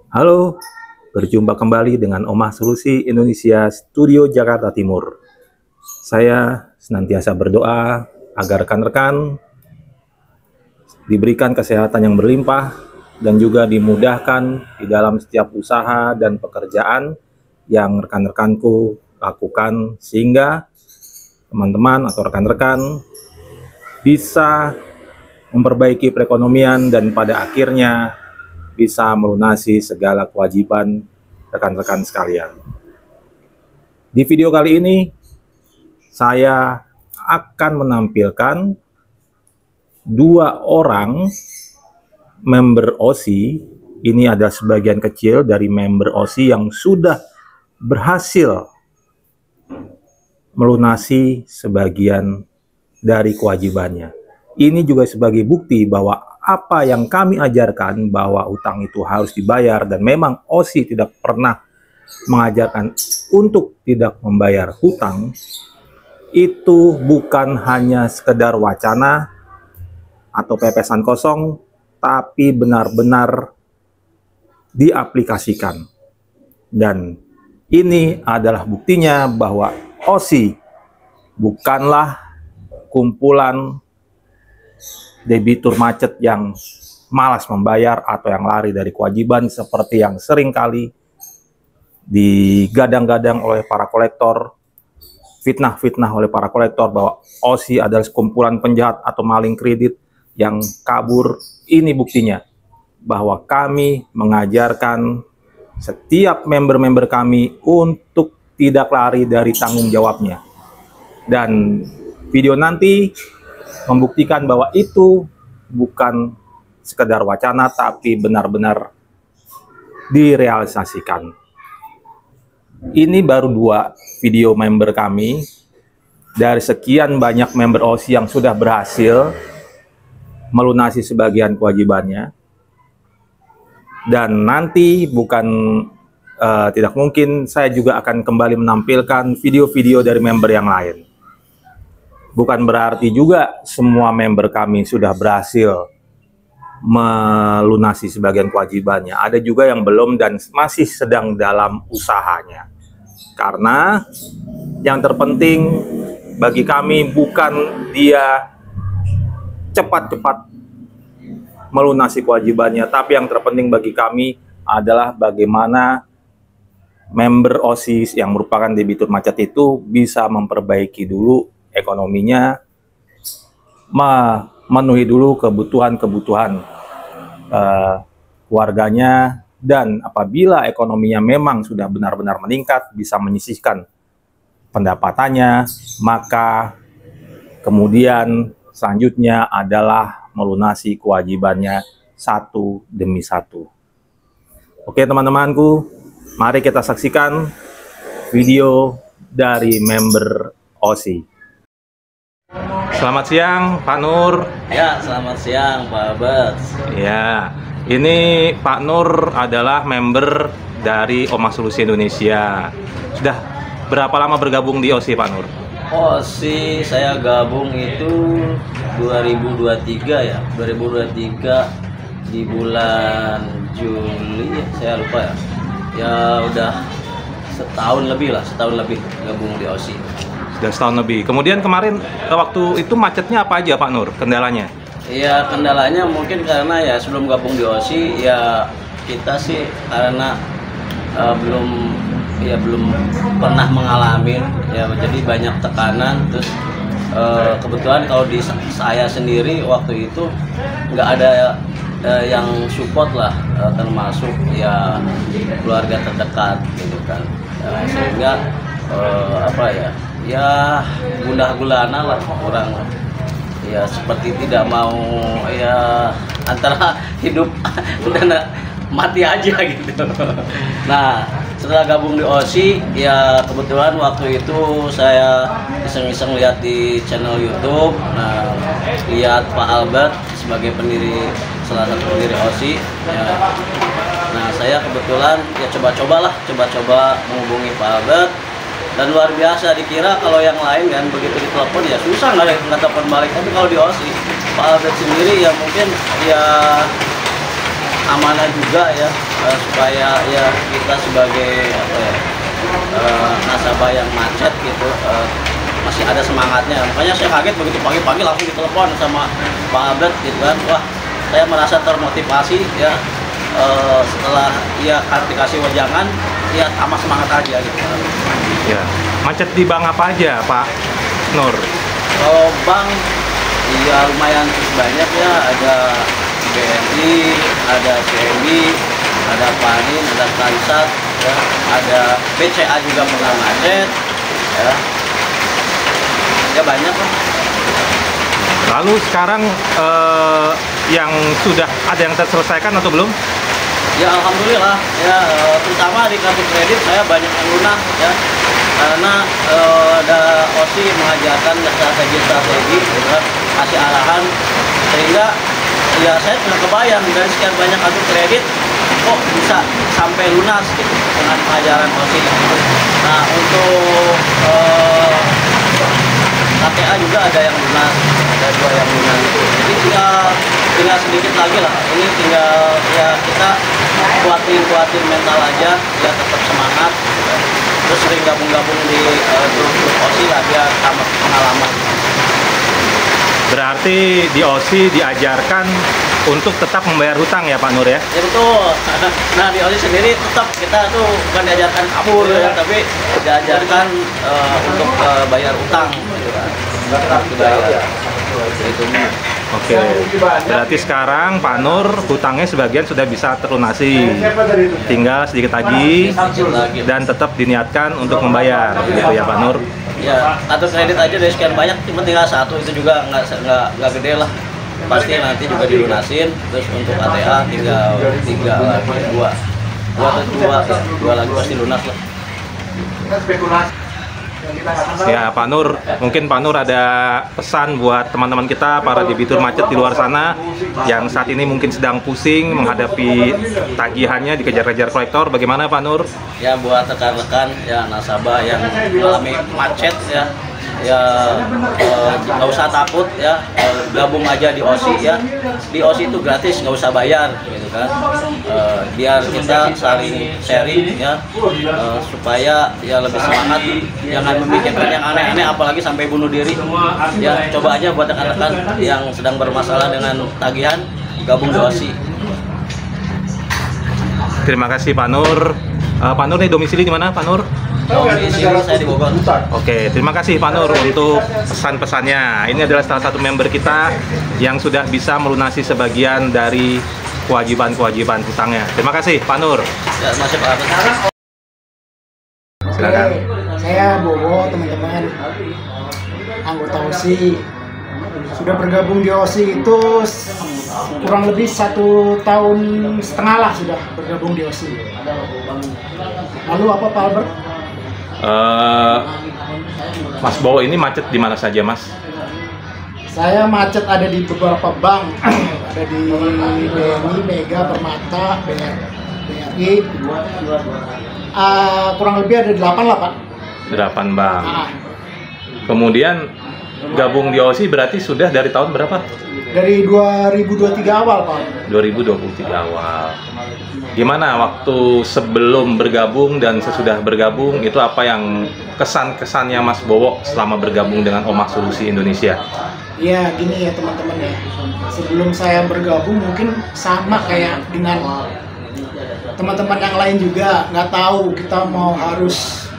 Halo, berjumpa kembali dengan Omah Solusi Indonesia Studio Jakarta Timur. Saya senantiasa berdoa agar rekan-rekan diberikan kesehatan yang berlimpah dan juga dimudahkan di dalam setiap usaha dan pekerjaan yang rekan-rekanku lakukan, sehingga teman-teman atau rekan-rekan bisa memperbaiki perekonomian dan pada akhirnya bisa melunasi segala kewajiban rekan-rekan sekalian. Di video kali ini, saya akan menampilkan dua orang member OSI. Ini adalah sebagian kecil dari member OSI yang sudah berhasil melunasi sebagian dari kewajibannya. Ini juga sebagai bukti bahwa apa yang kami ajarkan bahwa utang itu harus dibayar, dan memang OSI tidak pernah mengajarkan untuk tidak membayar hutang, itu bukan hanya sekedar wacana atau pepesan kosong, tapi benar-benar diaplikasikan. Dan ini adalah buktinya bahwa OSI bukanlah kumpulan debitur macet yang malas membayar atau yang lari dari kewajiban seperti yang sering kali digadang-gadang oleh para kolektor, fitnah-fitnah oleh para kolektor bahwa OSI adalah sekumpulan penjahat atau maling kredit yang kabur. Ini buktinya bahwa kami mengajarkan setiap member-member kami untuk tidak lari dari tanggung jawabnya. Dan video nanti membuktikan bahwa itu bukan sekedar wacana, tapi benar-benar direalisasikan. Ini baru dua video member kami dari sekian banyak member OSI yang sudah berhasil melunasi sebagian kewajibannya. Dan nanti tidak mungkin saya juga akan kembali menampilkan video-video dari member yang lain. Bukan berarti juga semua member kami sudah berhasil melunasi sebagian kewajibannya. Ada juga yang belum dan masih sedang dalam usahanya. Karena yang terpenting bagi kami bukan dia cepat-cepat melunasi kewajibannya, tapi yang terpenting bagi kami adalah bagaimana member OSI yang merupakan debitur macet itu bisa memperbaiki dulu ekonominya, memenuhi dulu kebutuhan-kebutuhan keluarganya, dan apabila ekonominya memang sudah benar-benar meningkat, bisa menyisihkan pendapatannya, maka kemudian selanjutnya adalah melunasi kewajibannya satu demi satu. Oke teman-temanku, mari kita saksikan video dari member OSI. Selamat siang Pak Nur. Ya, selamat siang Pak Albert. Ya, ini Pak Nur adalah member dari Omah Solusi Indonesia. Sudah berapa lama bergabung di OSI Pak Nur? OSI saya gabung itu 2023 ya, 2023 di bulan Juli, saya lupa ya. Ya udah setahun lebih gabung di OSI. Sudah setahun lebih. Kemudian kemarin waktu itu macetnya apa aja Pak Nur, kendalanya? Ya kendalanya mungkin karena ya sebelum gabung di OSI ya kita sih karena belum pernah mengalami ya, jadi banyak tekanan. Terus kebetulan kalau di saya sendiri waktu itu nggak ada yang support lah, termasuk ya keluarga terdekat gitu kan, sehingga ya gundah gulana lah, orang ya seperti tidak mau ya antara hidup dan mati aja gitu. Nah setelah gabung di OSI ya kebetulan waktu itu saya iseng-iseng lihat di channel YouTube, nah lihat Pak Albert sebagai salah satu pendiri OSI ya. Nah saya kebetulan ya coba menghubungi Pak Albert. Dan luar biasa, dikira kalau yang lain kan begitu ditelepon ya susah nggak telepon balik, tapi kalau di OSI Pak Albert sendiri ya mungkin ya amanah juga ya, supaya ya kita sebagai apa ya, nasabah yang macet gitu masih ada semangatnya. Makanya saya kaget begitu pagi-pagi langsung ditelepon sama Pak Albert gitu kan. Wah, saya merasa termotivasi ya, setelah ya dikasih wejangan ya tambah semangat aja gitu. Ya. Macet di bank apa aja Pak Nur? Kalau bank ya lumayan cukup banyak ya, ada BNI, ada CMB, ada Panin, ada Transat, ya, ada BCA juga pernah macet, ya banyak lah. Lalu sekarang yang sudah ada yang terselesaikan atau belum? Ya alhamdulillah ya, terutama di kartu kredit saya banyak yang lunas ya, karena ada OSI mengajarkan strategi gitu kan, kasih arahan, sehingga ya saya pernah kebayang dari sekian banyak kartu kredit kok bisa sampai lunas gitu dengan pengajaran OSI gitu. Nah untuk KTA juga ada yang lunas, ada 2 yang lunas gitu. Jadi tinggal sedikit lagi lah. Ini tinggal ya kita kuatin mental aja, ya tetap semangat. Terus sering gabung-gabung di grup OSI lah biar tambah pengalaman. Berarti di OSI diajarkan untuk tetap membayar hutang ya Pak Nur ya? Ya betul. Nah di OSI sendiri tetap kita tuh bukan diajarkan kabur ya, tapi diajarkan untuk bayar utang. Gitu kan. Dibayar. Itu. Oke. Berarti sekarang Pak Nur hutangnya sebagian sudah bisa terlunasi. Tinggal sedikit lagi dan tetap diniatkan untuk membayar, gitu ya Pak Nur? Ya, kartu kredit aja dari sekian banyak, cuma tinggal 1 itu juga nggak gede lah. Pasti nanti juga dilunasin. Terus untuk ATA tinggal 3 lagi, 2 lagi pasti lunas lah. Ya Pak Nur, mungkin Pak Nur ada pesan buat teman-teman kita, para debitur macet di luar sana yang saat ini mungkin sedang pusing menghadapi tagihannya dikejar-kejar kolektor. Bagaimana Pak Nur? Ya buat rekan-rekan ya nasabah yang mengalami macet ya, nggak usah takut ya, gabung aja di OSI ya. Di OSI itu gratis, nggak usah bayar gitu kan. Biar kita saling sharing ya, supaya ya lebih semangat, jangan memikirkan yang aneh-aneh apalagi sampai bunuh diri ya. Coba aja buat rekan-rekan yang sedang bermasalah dengan tagihan, gabung di OSI. Terima kasih Pak Nur. Pak Nur nih domisili di mana Pak Nur? Domisili saya di Bogor. Oke, terima kasih Pak Nur untuk pesan-pesannya. Ini adalah salah satu member kita yang sudah bisa melunasi sebagian dari kewajiban-kewajiban hutangnya. Terima kasih Pak Nur. Ya, masih Pak. Silakan. Saya Bobo, teman-teman anggota OSI. Sudah bergabung di OSI itu kurang lebih 1,5 tahun lah sudah bergabung di OSI. Lalu apa Pak Albert? Mas Bowo ini macet di mana saja Mas? Saya macet ada di beberapa bank, ada di BNI, Mega, Permata, BRI. Kurang lebih ada 8 lah Pak. 8 bank. Kemudian gabung di OSI berarti sudah dari tahun berapa? Dari 2023 awal Pak. 2023 awal. Gimana waktu sebelum bergabung dan sesudah bergabung, itu apa yang kesan-kesannya Mas Bowo selama bergabung dengan Omah Solusi Indonesia? Iya gini ya teman-teman ya, sebelum saya bergabung mungkin sama kayak dengan teman-teman yang lain juga, nggak tahu kita mau harus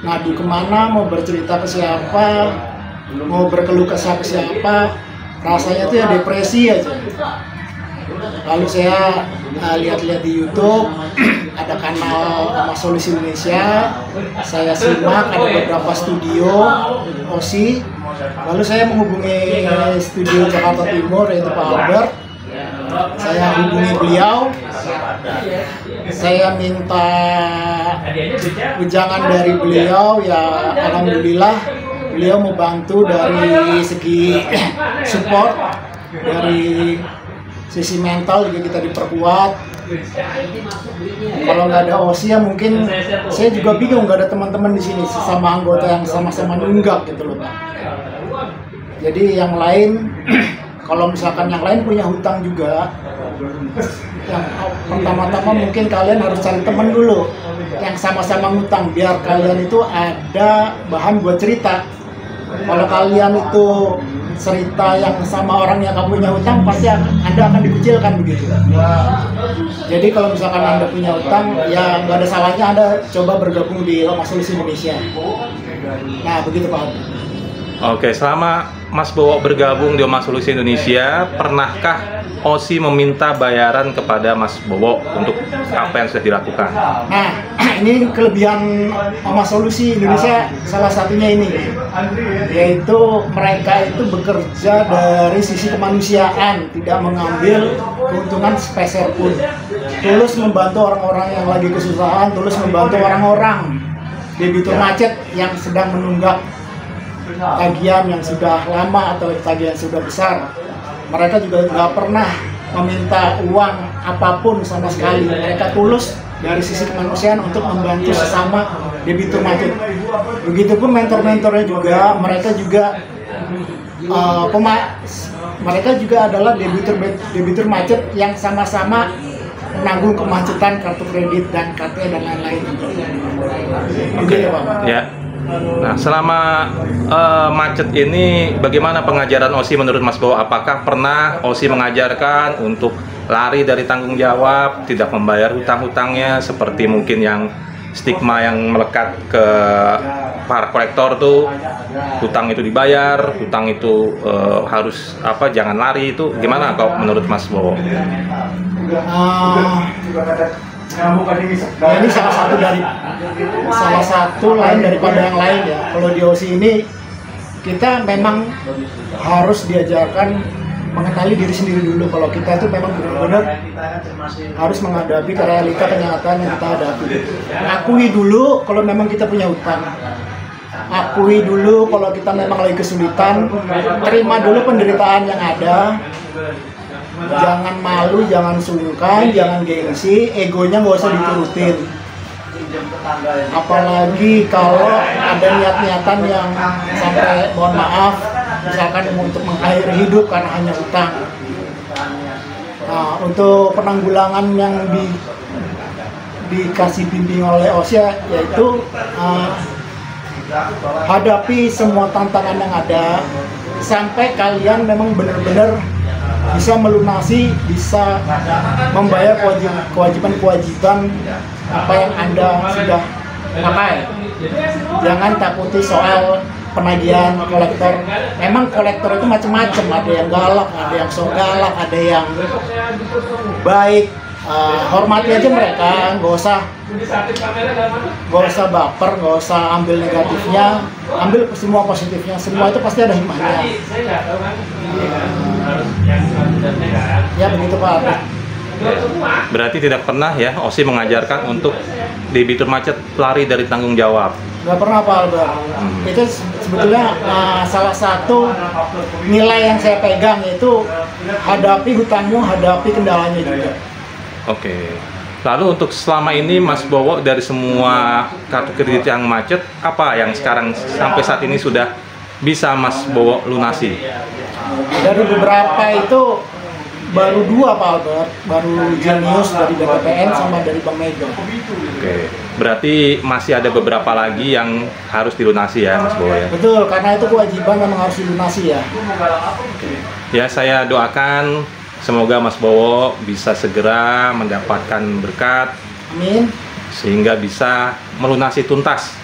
ngadu kemana, mau bercerita ke siapa, mau berkeluh kesah ke siapa, rasanya tuh ya depresi aja. Lalu saya lihat-lihat di YouTube, ada kanal Omah Solusi Indonesia, saya simak ada beberapa studio OSI, lalu saya menghubungi studio Jakarta Timur yaitu Pak Albert. Saya hubungi beliau, saya minta wejangan dari beliau, ya alhamdulillah beliau membantu dari segi support, dari sisi mental juga kita diperkuat. Kalau nggak ada OSI ya mungkin saya juga bingung, nggak ada teman-teman di sini sesama anggota yang sama-sama nunggak gitu loh Pak. Jadi yang lain kalau misalkan yang lain punya hutang juga, Yang pertama-tama mungkin kalian harus cari temen dulu yang sama-sama ngutang, biar kalian itu ada bahan buat cerita. Kalau kalian itu cerita yang sama orang yang kamu punya utang, pasti Anda akan dikucilkan begitu. Jadi kalau misalkan Anda punya utang, ya nggak ada salahnya Anda coba bergabung di Loma Solusi Indonesia. Nah, begitu Pak. Oke, selama Mas Bowo bergabung di Oma Solusi Indonesia, pernahkah OSI meminta bayaran kepada Mas Bowo untuk apa yang sudah dilakukan? Nah, ini kelebihan Oma Solusi Indonesia salah satunya ini, yaitu mereka itu bekerja dari sisi kemanusiaan, tidak mengambil keuntungan sepeser pun. Tulus membantu orang-orang yang lagi kesusahan, tulus membantu orang-orang debitur macet yang sedang menunggak tagihan yang sudah lama atau tagihan sudah besar. Mereka juga nggak pernah meminta uang apapun sama sekali. Mereka tulus dari sisi kemanusiaan untuk membantu sesama debitur macet. Begitupun mentor-mentornya juga, mereka juga mereka juga adalah debitur macet yang sama-sama menanggung kemacetan kartu kredit dan KT dan lain-lain. Oke, ya. Nah, selama macet ini, bagaimana pengajaran OSI menurut Mas Bowo? Apakah pernah OSI mengajarkan untuk lari dari tanggung jawab, tidak membayar hutang-hutangnya, seperti mungkin yang stigma yang melekat ke para kolektor tuh, hutang itu dibayar, hutang itu harus apa, jangan lari, itu gimana kalau menurut Mas Bowo? Nah, ini salah satu lain daripada yang lain ya. Kalau di OSI ini kita memang harus diajarkan mengenali diri sendiri dulu. Kalau kita itu memang benar-benar harus menghadapi realita kenyataan yang kita hadapi. Akui dulu kalau memang kita punya hutang. Akui dulu kalau kita memang lagi kesulitan. Terima dulu penderitaan yang ada. Jangan malu, jangan sungkan, jangan gengsi, egonya nggak usah diturutin. Apalagi kalau ada niat-niatan yang sampai mohon maaf, misalkan untuk mengakhiri hidup karena hanya utang. Nah, untuk penanggulangan yang dikasih bimbing oleh OSI, yaitu hadapi semua tantangan yang ada sampai kalian memang benar-benar bisa melunasi, bisa membayar kewajiban-kewajiban apa yang Anda sudah pakai. Jangan takuti soal penagihan kolektor. Memang kolektor itu macam-macam, ada yang galak, ada yang sok galak, ada yang baik. Hormati aja mereka, nggak usah baper, nggak usah ambil negatifnya, ambil semua positifnya. Semua itu pasti ada hikmahnya. Ya begitu Pak. Berarti tidak pernah ya OSI mengajarkan untuk debitur macet lari dari tanggung jawab? Nggak pernah Pak Albert. Itu sebetulnya salah satu nilai yang saya pegang, yaitu hadapi hutangmu, hadapi kendalanya juga. Oke. Lalu untuk selama ini Mas Bowo dari semua kartu kredit yang macet, apa yang sekarang sampai saat ini sudah bisa Mas Bowo lunasi? Dari beberapa itu baru 2 Pak Albert, baru Genius dari BTPN sama dari Bank Mega. Oke. Berarti masih ada beberapa lagi yang harus dilunasi ya Mas Bowo ya? Betul, karena itu kewajiban memang harus dilunasi ya. Ya, saya doakan semoga Mas Bowo bisa segera mendapatkan berkat. Amin. Sehingga bisa melunasi tuntas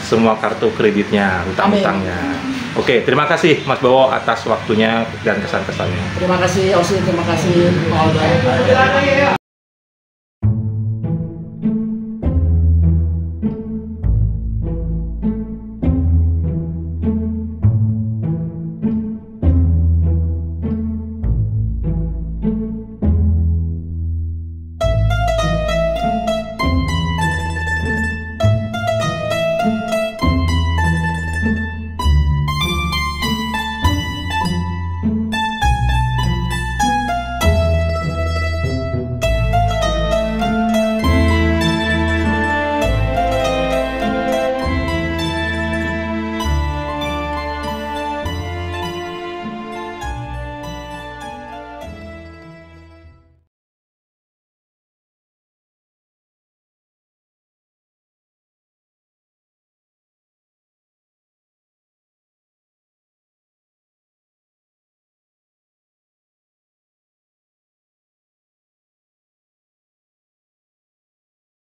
semua kartu kreditnya, hutang-hutangnya. Oke, terima kasih Mas Bowo atas waktunya dan kesan-kesannya. Terima kasih OSI, terima kasih Pak Albert.